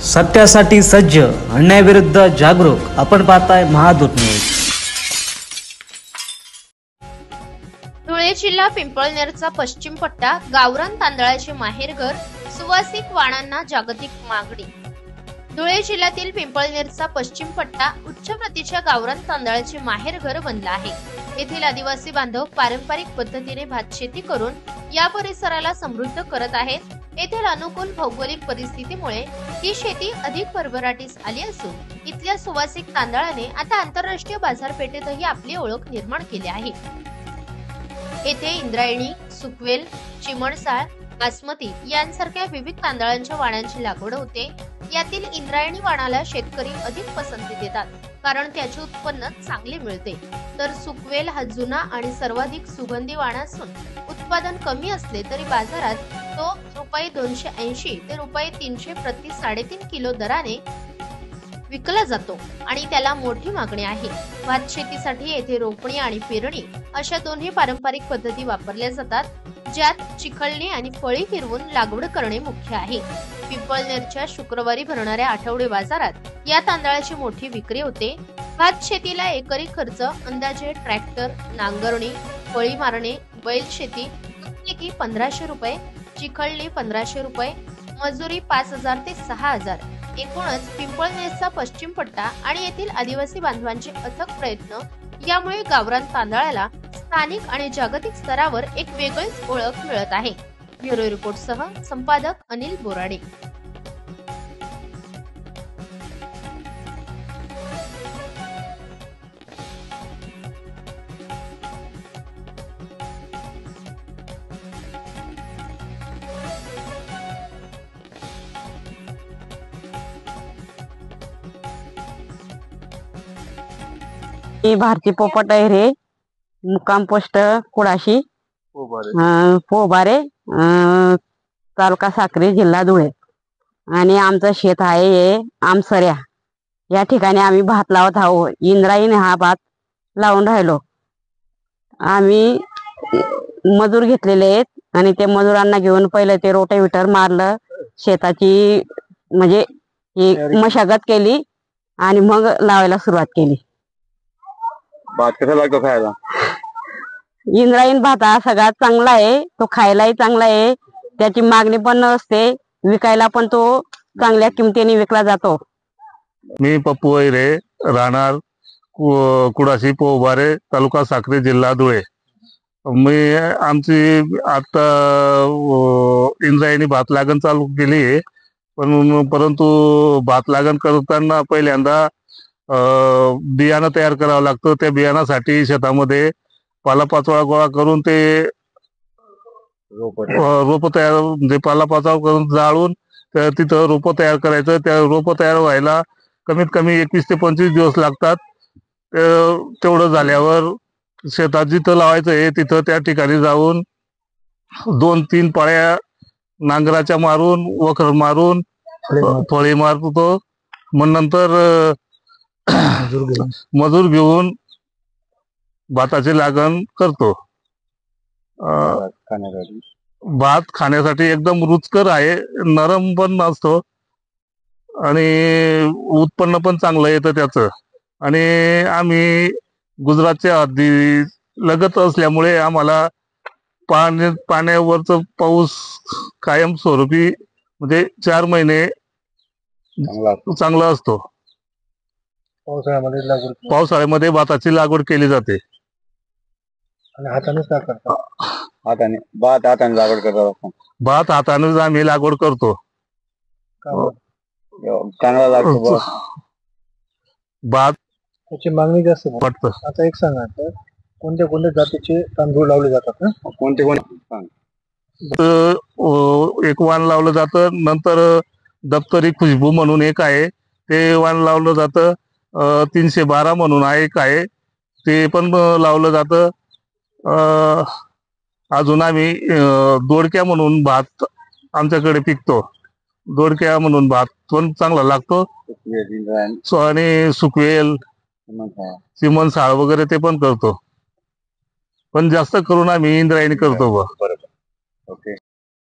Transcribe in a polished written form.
सत्यासाठी सज्ज, अन्यायाविरुद्ध जागरूक. आपण पाहताय महादूत न्यूज. धुळे जिल्हा पिंपळनेरचा पश्चिम पट्टा गावरान तांदळाचे माहेरघर, सुवासिक वाणांना जागतिक मागणी. धुळे जिल्ह्यातील पिंपळनेरचा पश्चिम पट्टा उच्च प्रतीच्या गावरान तांदळाचे माहेरघर बनला आहे. येथील आदिवासी बांधव पारंपरिक पद्धतीने भात शेती करून या परिसराला समृद्ध करत आहेत. येथील अनुकूल भौगोलिक परिस्थितीमुळे ही शेती अधिक भरभराटीस आली असून इथल्या सुवासिक तांदळाने आता आंतरराष्ट्रीय बाजारपेठेतही आपली ओळख निर्माण केली आहे. येथे इंद्रायणी, सुकवेल, चिमणसाळ, बासमती यांसारख्या विविध तांदळांच्या वाणांची लागवड होते. यातील इंद्रायणी वाणाला शेतकरी अधिक पसंती देतात कारण त्याचे उत्पन्न चांगले मिळते, तर सुकवेल हा जुना आणि सर्वाधिक सुगंधी वाणा असून उत्पादन कमी असले तरी बाजारात तो ₹280 ते ₹300 प्रति 3.5 किलो दराने विकला जातो आणि त्याला मोठी मागणी आहे. भात शेतीसाठी येथे रोपणी आणि पेरणी अशा दोन्ही पारंपरिक पद्धती वापरल्या जातात, ज्यात चिखलणी आणि फळी फिरवून लागवड करणे मुख्य आहे. पिंपळनेरच्या शुक्रवारी भरणाऱ्या आठवडे बाजारात या तांदळाची मोठी विक्री होते. भात शेतीला एकरी खर्च अंदाजे ट्रॅक्टर, नांगरणी, फळी मारणे, बैल शेती प्रत्येकी ₹1500, चिखलणी ₹1500, मजुरी 5000 ते 6000. एकूणच पिंपळनेरचा पश्चिम पट्टा आणि येथील आदिवासी बांधवांचे अथक प्रयत्न यामुळे गावरान तांदळाला स्थानिक आणि जागतिक स्तरावर एक वेगळीच ओळख मिळत आहे. ब्युरो रिपोर्टसह संपादक अनिल बोराडे. भारती पोपट रे, मुक्काम पोस्ट कुडाशी, पोबारे, तालुका साक्री, जिल्हा धुळे. आणि आमचं शेत आहे हे आमसऱ्या. या ठिकाणी आम्ही भात लावत आहोत. इंद्रायणी हा भात लावून राहिलो. आम्ही मजूर घेतलेले आहेत आणि ते मजुरांना घेऊन पहिलं ते रोटाव्हिटर मारलं, शेताची म्हणजे मशागत केली आणि मग लावायला सुरुवात केली. भात कसा लागतो खायला? इंद्रायणी भात हा सगळ्यात चांगला आहे. तो खायलाही चांगला आहे, त्याची मागणी पण असते, विकायला पण तो चांगल्या किमतीने विकला जातो. मी पप्पू वैरे, राहणार कुडाशी, पोबारे, तालुका साक्री, जिल्हा धुळे. मी आमची आता इंद्रायणी भात लागण चालू केली आहे, परंतु भात लागण करताना पहिल्यांदा बियाणं तयार करावं लागतं. त्या बियाणासाठी शेतामध्ये पालापाचोळा गोळा करून ते रोप तयार म्हणजे पालापाचोळा करून जाळून तिथं रोप तयार करायचं. त्या रोप तयार व्हायला कमीत कमी 21 ते 25 दिवस लागतात. तेवढं झाल्यावर शेतात जिथं लावायचं आहे तिथं त्या ठिकाणी जाऊन 2-3 पाळ्या नांगराच्या मारून, वखर मारून, फळी मारतो. मग नंतर मजूर घेऊन भाताची लागण करतो. भात खाण्यासाठी एकदम रुचकर आहे, नरम पण असतो आणि उत्पन्न पण चांगलं येतं त्याचं. आणि आम्ही गुजरातच्या हद्दी लगत असल्यामुळे आम्हाला पाण्यावरच पाऊस कायम स्वरूपी म्हणजे 4 महिने चांगला असतो. पावसाळ्यामध्ये भाताची लागवड केली जाते. हाताने लागवड करतात. भात हातानेच आम्ही लागवड करतो. चांगला लागतो भात. त्याची मागणी जास्त पडतं. आता एक सांगा, तर कोणत्या कोणत्या जातीचे तांदूळ लावले जातात ना? कोणते एक वाण लावलं जातं. नंतर दप्तरी खुशबू म्हणून एक आहे, ते वाण लावलं जातं. 312 म्हणून एक आहे, ते पण लावलं जातं. अजून आम्ही दोडक्या म्हणून भात आमच्याकडे पिकतो. दोडक्या म्हणून भात पण चांगला लागतो. आणि सुकवेल, चिमणसाळ वगैरे ते पण करतो, पण जास्त करून आम्ही इंद्रायणी करतो. बरोबर. ओके.